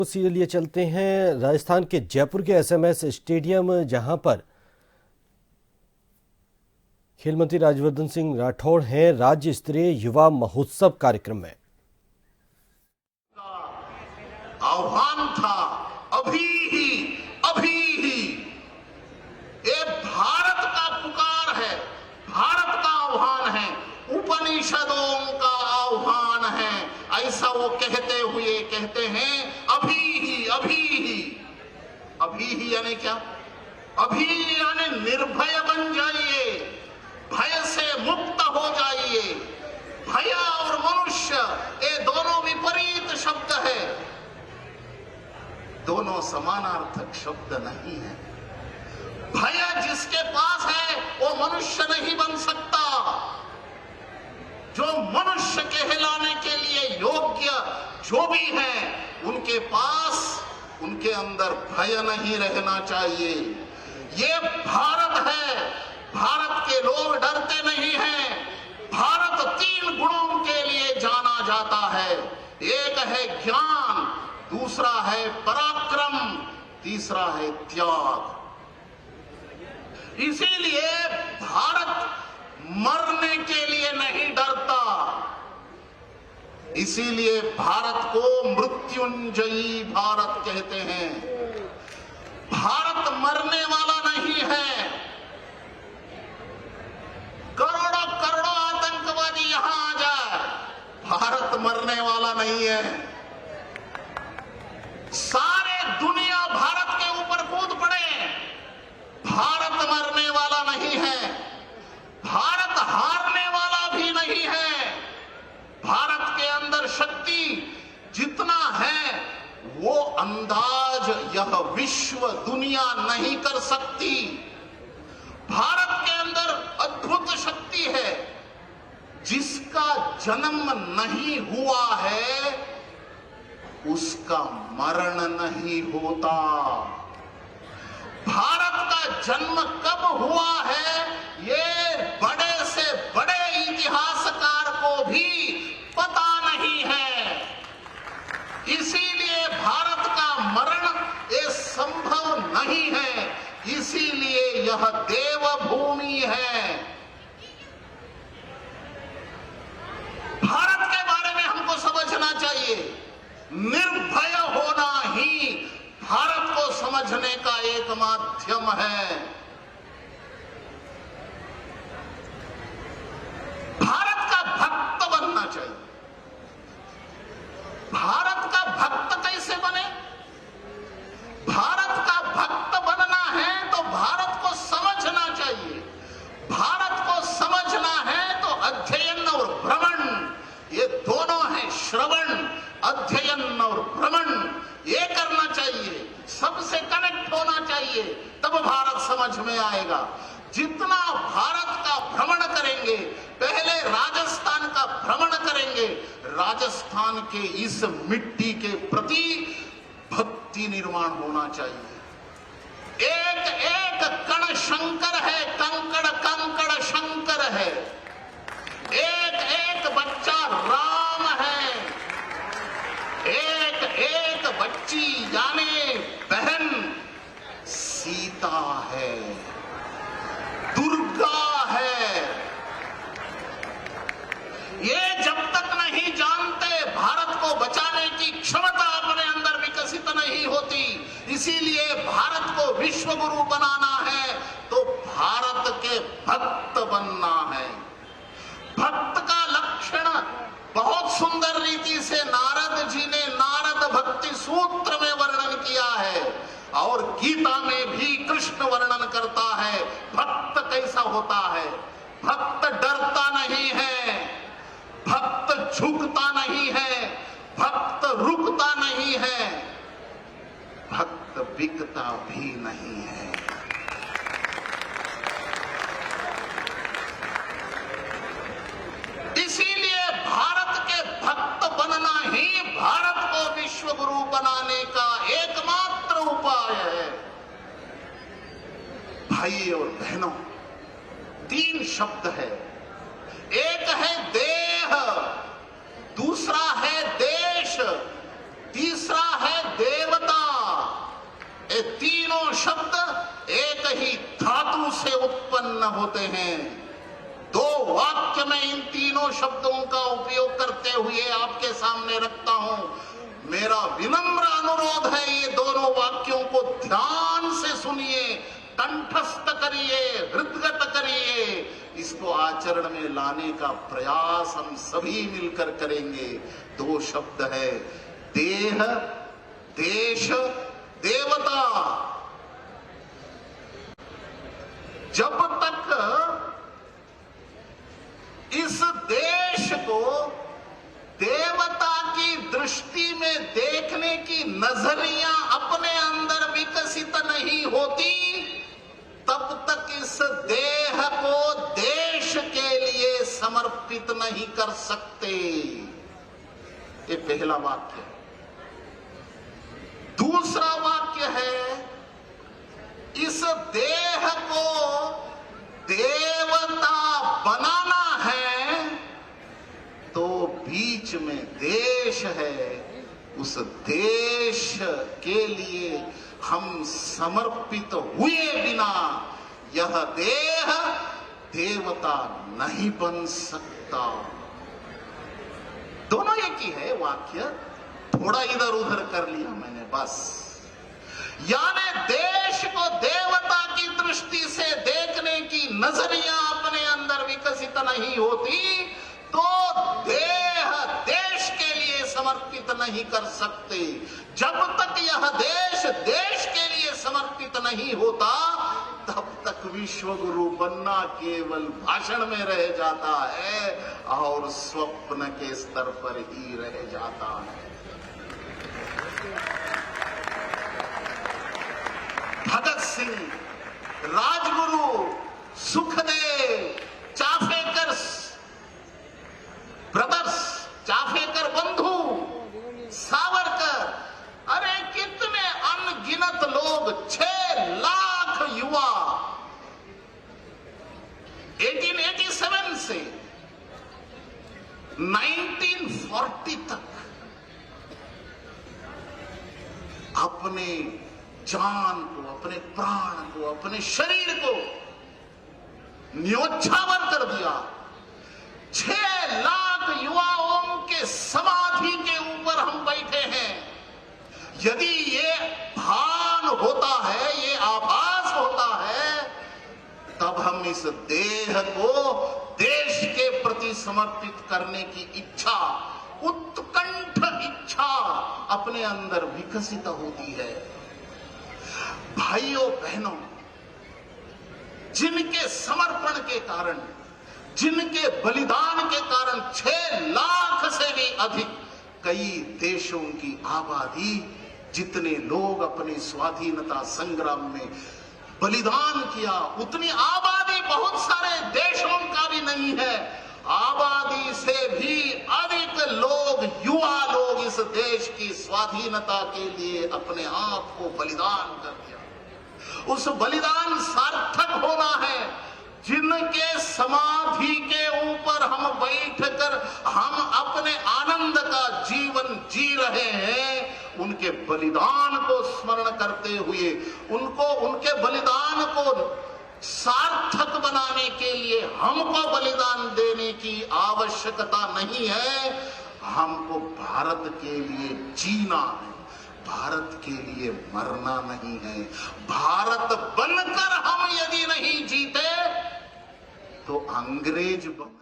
उसी लिए चलते हैं राजस्थान के जयपुर के एसएमएस स्टेडियम, जहां पर खेल मंत्री राज्यवर्धन सिंह राठौड़ हैं राज्य स्तरीय युवा महोत्सव कार्यक्रम में। आह्वान था अभी ही ये भारत का पुकार है, भारत का आह्वान है, उपनिषदों का आह्वान है। ऐसा वो कहते हुए कहते हैं अभी ही यानी क्या? अभी यानी निर्भय बन जाइए, भय से मुक्त हो जाइए। भय और मनुष्य ये दोनों विपरीत शब्द है, दोनों समानार्थक शब्द नहीं है। भय जिसके पास है वो मनुष्य नहीं बन सकता। जो मनुष्य कहलाने के लिए योग्य जो भी है उनके पास, उनके अंदर भय नहीं रहना चाहिए। ये भारत है, भारत के लोग डरते नहीं हैं। भारत 3 गुणों के लिए जाना जाता है। एक है ज्ञान, दूसरा है पराक्रम, तीसरा है त्याग। इसीलिए भारत मरने के लिए नहीं डरता। इसीलिए भारत को मृत्युंजयी भारत कहते हैं। भारत मरने वाला नहीं है। करोड़ों करोड़ों आतंकवादी यहां आ जाए, भारत मरने वाला नहीं है। सारे दुनिया भारत के ऊपर कूद पड़े, भारत मरने वाला नहीं है। भारत हारने वाला भी नहीं है। भारत के अंदर शक्ति जितना है वो अंदाज यह विश्व दुनिया नहीं कर सकती। भारत के अंदर अद्भुत शक्ति है। जिसका जन्म नहीं हुआ है उसका मरण नहीं होता। भारत का जन्म कब हुआ है ये बड़े से बड़े इतिहासकार को भी पता नहीं है। इसीलिए भारत का मरण ये संभव नहीं है। इसीलिए यह देवभूमि है। भारत के बारे में हमको समझना चाहिए। निर्भय होना ही भारत को समझने का एक माध्यम है। भारत का भक्त बनना चाहिए। भारत का भक्त कैसे बने? भारत का भक्त बनना है तो भारत को समझना चाहिए। भारत को समझना है तो अध्ययन और भ्रमण, ये दोनों है। श्रवण, अध्ययन और भ्रमण ये करना चाहिए। सबसे कनेक्ट होना चाहिए, तब भारत समझ में आएगा। जितना भारत का भ्रमण करेंगे, पहले राजस्थान का भ्रमण करेंगे, राजस्थान के इस मिट्टी के प्रति भक्ति निर्माण होना चाहिए। एक एक कण शंकर है, कंकड़ कंकड़ शंकर है। एक एक बच्चा राम है। एक एक बच्ची यानी बहन सीता है, दुर्गा है। ये जब तक नहीं जानते भारत को बचाने की क्षमता अपने अंदर विकसित नहीं होती। इसीलिए भारत को विश्व गुरु बनाना है तो भारत के भक्त बनना है। भक्त का लक्षण बहुत सुंदर रीति से नारद जी ने नारद भक्ति सूत्र में वर्णन किया है और गीता में भी कृष्ण वर्णन करता है भक्त कैसा होता है। भक्त डरता नहीं है, भक्त झुकता नहीं है, भक्त रुकता नहीं है, भक्त बिकता भी नहीं है। इसीलिए भारत के भक्त बनना ही भारत को विश्व गुरु बनाने का एकमात्र उपाय है। भाई और बहनों, 3 शब्द है। एक है देह, दूसरा है देश, तीसरा है देश। उत्पन्न होते हैं। दो वाक्य में इन तीनों शब्दों का उपयोग करते हुए आपके सामने रखता हूं। मेरा विनम्र अनुरोध है, ये दोनों वाक्यों को ध्यान से सुनिए, कंठस्थ करिए, हृदगत करिए। इसको आचरण में लाने का प्रयास हम सभी मिलकर करेंगे। दो शब्द है, देह, देश, देवता। जब तक इस देश को देवता की दृष्टि में देखने की नजरिया अपने अंदर विकसित नहीं होती, तब तक इस देह को देश के लिए समर्पित नहीं कर सकते। ये पहला वाक्य। दूसरा वाक्य है, इस देह को देवता बनाना है तो बीच में देश है, उस देश के लिए हम समर्पित हुए बिना यह देह देवता नहीं बन सकता। दोनों एक ही है वाक्य, थोड़ा इधर उधर कर लिया मैंने बस। यानी देश को देवता की दृष्टि से देखने की नजरिया अपने अंदर विकसित नहीं होती तो देह देश के लिए समर्पित नहीं कर सकते। जब तक यह देश देश के लिए समर्पित नहीं होता, तब तक विश्व गुरु बनना केवल भाषण में रह जाता है और स्वप्न के स्तर पर ही रह जाता है। भगत सिंह, राजगुरु, सुखदेव, चाफेकर ब्रदर्स, चाफेकर बंधु, सावरकर, अरे कितने अनगिनत लोग, 6 लाख युवा 1887 से 1940 तक अपने जान को, अपने प्राण को, अपने शरीर को न्योछावर कर दिया। 6 लाख युवाओं के समाधि के ऊपर हम बैठे हैं। यदि ये भान होता है, ये आभास होता है, तब हम इस देह को देश के प्रति समर्पित करने की इच्छा, उत्कंठ इच्छा अपने अंदर विकसित होती है। भाइयों बहनों, जिनके समर्पण के कारण, जिनके बलिदान के कारण 6 लाख से भी अधिक कई देशों की आबादी, जितने लोग अपने स्वाधीनता संग्राम में बलिदान किया, उतनी आबादी बहुत सारे देशों का भी नहीं है। आबादी से भी अधिक लोग, युवा लोग इस देश की स्वाधीनता के लिए अपने आप को बलिदान कर दिया। उस बलिदान सार्थक होना है। जिनके समाधि के ऊपर हम बैठकर हम अपने आनंद का जीवन जी रहे हैं, उनके बलिदान को स्मरण करते हुए, उनको, उनके बलिदान को सार्थक बनाने के लिए हमको बलिदान देने की आवश्यकता नहीं है। हमको भारत के लिए जीना है, भारत के लिए मरना नहीं है। भारत बनकर हम यदि नहीं जीते तो अंग्रेज बन